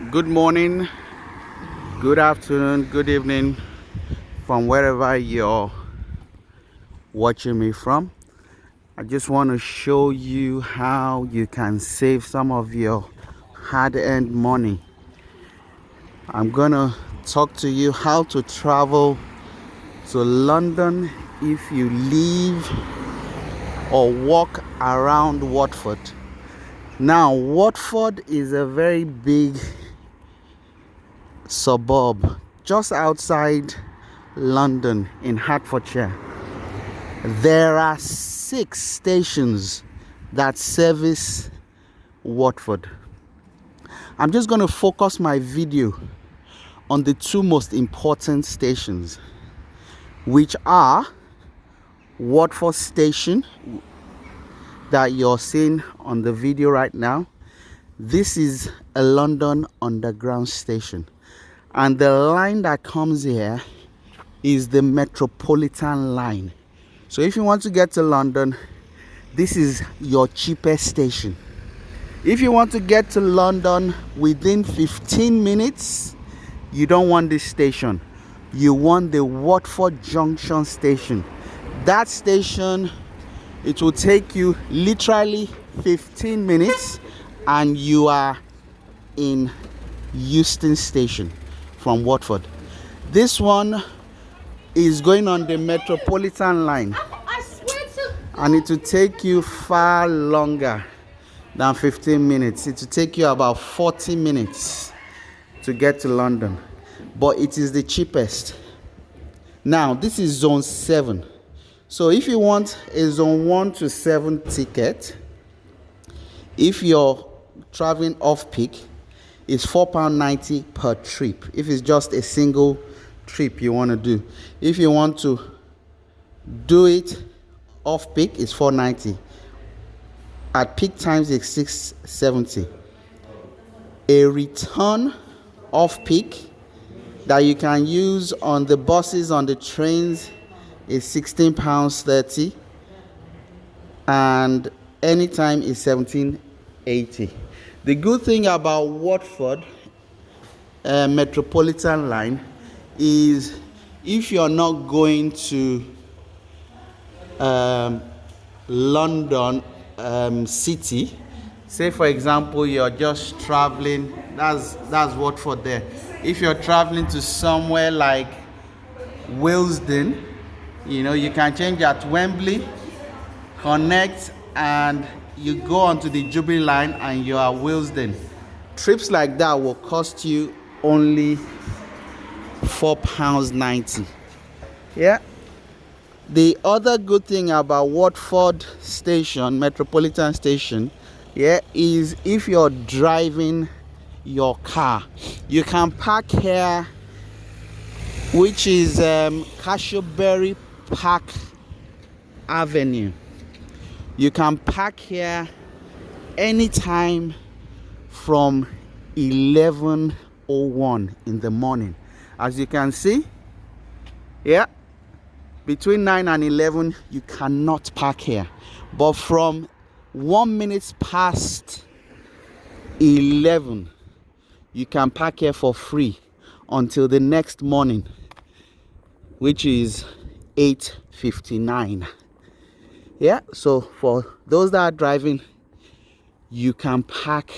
Good morning, good afternoon, good evening from wherever you're watching me from. I just want to show you how you can save some of your hard-earned money. I'm gonna talk to you how to travel to London if you live or walk around Watford. Now, Watford is a very big suburb just outside London in Hertfordshire. There are 6 stations that service Watford. I'm just going to focus my video on the 2 most important stations, which are Watford Station that you're seeing on the video right now. This is a London Underground station, and the line that comes here is the Metropolitan line. So if you want to get to London, this is your cheapest station. If you want to get to London within 15 minutes, you don't want this station. You want the Watford Junction station. That station, it will take you literally 15 minutes and you are in Euston Station from Watford. This one is going on the Metropolitan line, and it will take you far longer than 15 minutes. It will take you about 40 minutes to get to London, but it is the cheapest. Now, this is zone 7. So if you want a zone 1 to 7 ticket, if you're traveling off peak, it's £4.90 per trip. If it's just a single trip you want to do. If you want to do it off peak, it's £4.90. At peak times, it's £6.70. A return off peak that you can use on the buses, on the trains, is £16.30, and anytime is £17.80. The good thing about Watford Metropolitan line is if you're not going to London city, say for example you're just traveling, that's Watford there. If you're traveling to somewhere like Willesden, you can change at Wembley, connect, and you go onto the Jubilee line and you are Willesden. Trips like that will cost you only £4.90. Yeah. The other good thing about Watford Station, Metropolitan Station, is if you're driving your car, you can park here, which is Cashiobury Park Avenue. You can park here anytime from 11:01 in the morning. As you can see, between 9 and 11 you cannot park here, but from 1 minute past 11 you can park here for free until the next morning, which is 8:59. So for those that are driving, you can park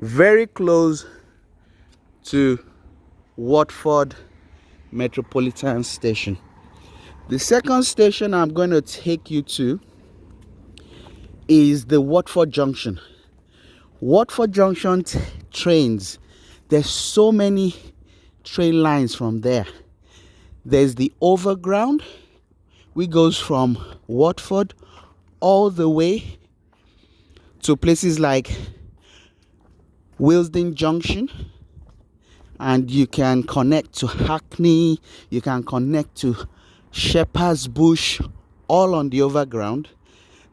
very close to Watford Metropolitan Station. The second station I'm going to take you to is the Watford Junction. Watford Junction trains, there's so many train lines from there. There's the Overground, which goes from Watford all the way to places like Willesden Junction, and you can connect to Hackney, you can connect to Shepherd's Bush, all on the Overground.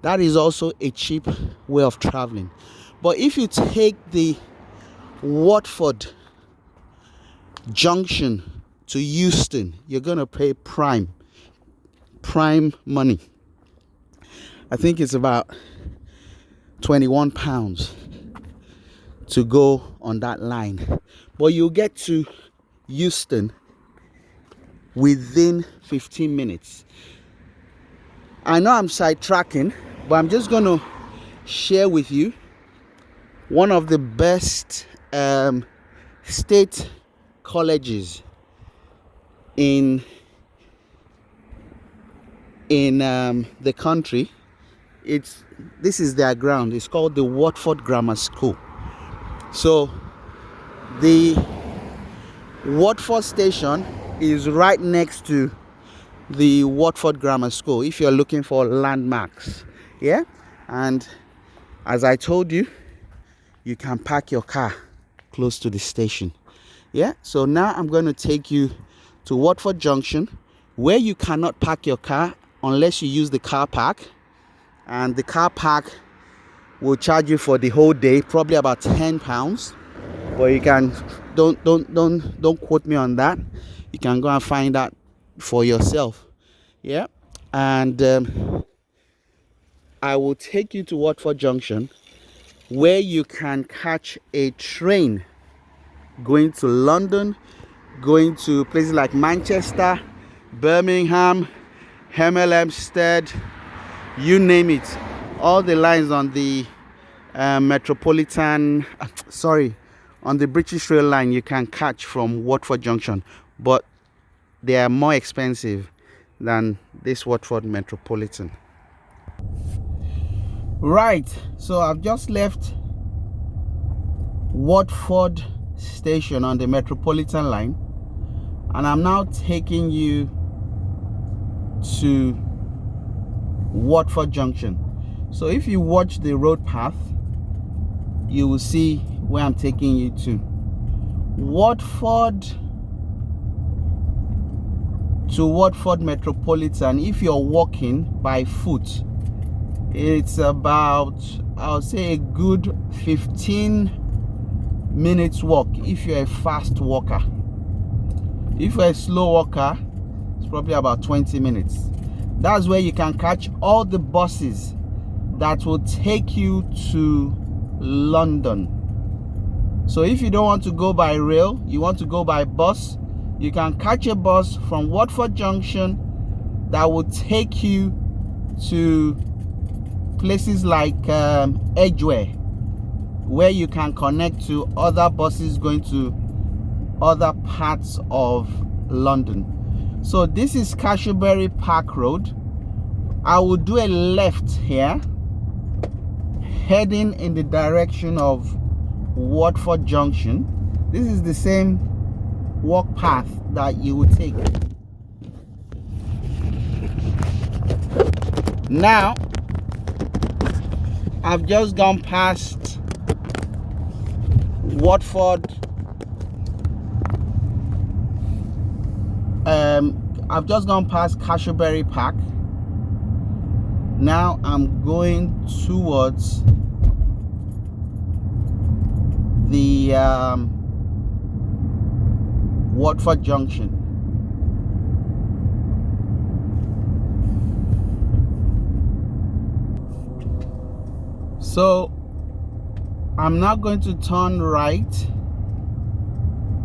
That is also a cheap way of traveling. But if you take the Watford Junction to Euston, you're going to pay prime money. I think it's about £21 to go on that line, but you'll get to Euston within 15 minutes. I know I'm sidetracking, but I'm just going to share with you one of the best state colleges in the country. This is their ground. It's called the Watford Grammar School. So the Watford station is right next to the Watford Grammar School if you're looking for landmarks. Yeah, and as I told you, you can park your car close to the station. Yeah, so now I'm going to take you to Watford Junction, where you cannot park your car unless you use the car park, and the car park will charge you for the whole day, probably about £10. But you can don't quote me on that. You can go and find that for yourself. Yeah, and I will take you to Watford Junction, where you can catch a train going to London, going to places like Manchester, Birmingham, Hemel Hempstead, you name it. All the lines on the on the British Rail line you can catch from Watford Junction, but they are more expensive than this Watford Metropolitan. Right, so I've just left Watford station on the Metropolitan line, and I'm now taking you to Watford Junction. So if you watch the road path, you will see where I'm taking you to. Watford to Watford Metropolitan, if you're walking by foot, it's about, I'll say, a good 15 minutes walk if you're a fast walker. If you're a slow walker, it's probably about 20 minutes. That's where you can catch all the buses that will take you to London. So if you don't want to go by rail, you want to go by bus, you can catch a bus from Watford Junction that will take you to places like Edgware, where you can connect to other buses going to other parts of London. So this is Cashewberry Park Road. I will do a left here, heading in the direction of Watford Junction. This is the same walk path that you would take. Now I've just gone past Watford. I've just gone past Cashewberry Park. Now I'm going towards the Watford Junction. So I'm now going to turn right.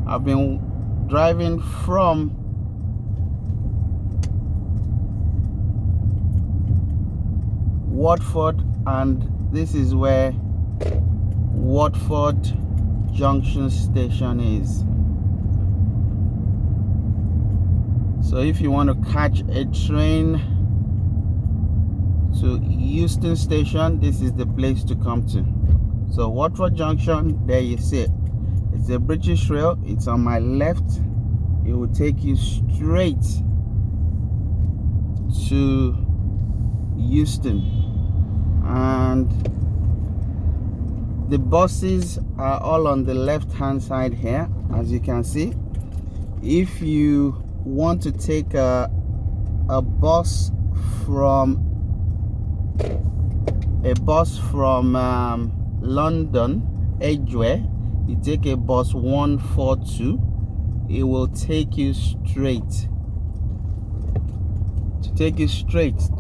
I've been driving from Watford, and this is where Watford Junction station is. So if you want to catch a train to Euston station, this is the place to come to. So Watford Junction, there you see it. It's a British Rail. It's on my left. It will take you straight to Euston, and the buses are all on the left hand side here, as you can see. If you want to take a bus from London Edgware, you take a bus 142. It will take you straight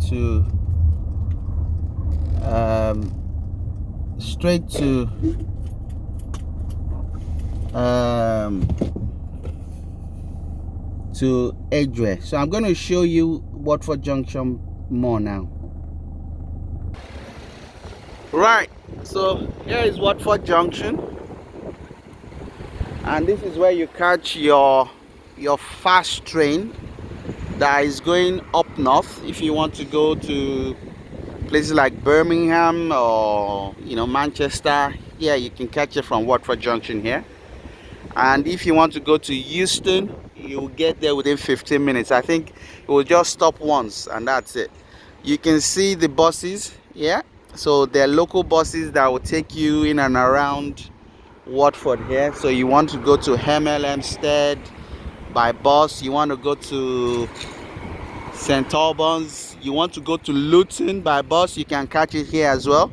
to to Edgware. So I'm going to show you Watford Junction more now. Right, so here is Watford Junction, and this is where you catch your fast train that is going up north. If you want to go to places like Birmingham or Manchester, yeah, you can catch it from Watford Junction here. And if you want to go to Euston, you will get there within 15 minutes. I think it will just stop once and that's it. You can see the buses, yeah, so they're local buses that will take you in and around Watford here. So you want to go to Hemel Hempstead by bus, you want to go to St. Albans, you want to go to Luton by bus, you can catch it here as well.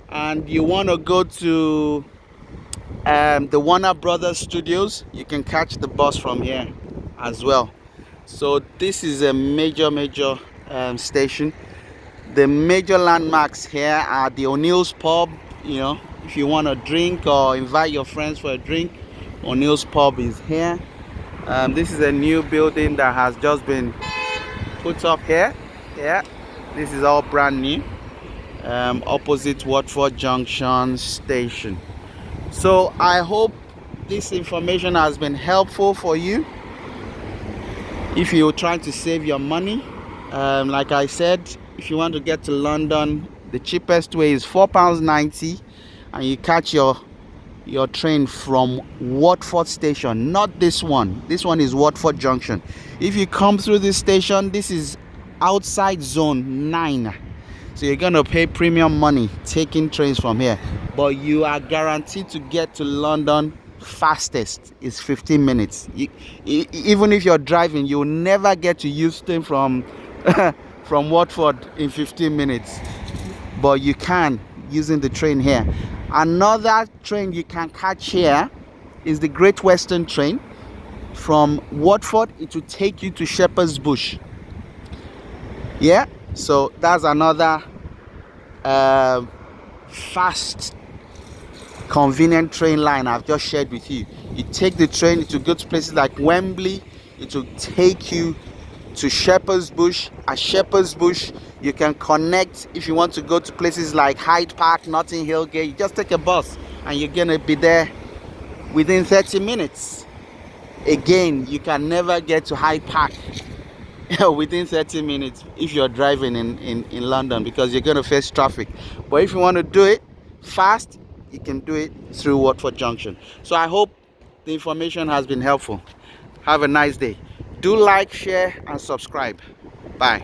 And you want to go to the Warner Brothers Studios, you can catch the bus from here as well. So this is a major station. The major landmarks here are the O'Neill's pub. If you want a drink or invite your friends for a drink, O'Neill's pub is here. This is a new building that has just been put up here. Yeah, this is all brand new, opposite Watford Junction station. So I hope this information has been helpful for you if you're trying to save your money. Like I said, if you want to get to London, the cheapest way is £4.90, and you catch your train from Watford station. Not this one is Watford Junction. If you come through this station, this is outside zone 9, so you're gonna pay premium money taking trains from here, but you are guaranteed to get to London fastest is 15 minutes. Even if you're driving, you'll never get to Euston from from Watford in 15 minutes, but you can using the train here. Another train you can catch here is the Great Western train. From Watford, it will take you to Shepherd's Bush. Yeah, so that's another fast, convenient train line I've just shared with you. You take the train, it will go to places like Wembley, it will take you to Shepherd's Bush. At Shepherd's Bush, you can connect. If you want to go to places like Hyde Park, Notting Hill Gate, you just take a bus and you're gonna be there within 30 minutes. Again, you can never get to Hyde Park within 30 minutes if you're driving in London, because you're going to face traffic. But if you want to do it fast, you can do it through Watford Junction. So I hope the information has been helpful. Have a nice day. Do like, share and subscribe. Bye.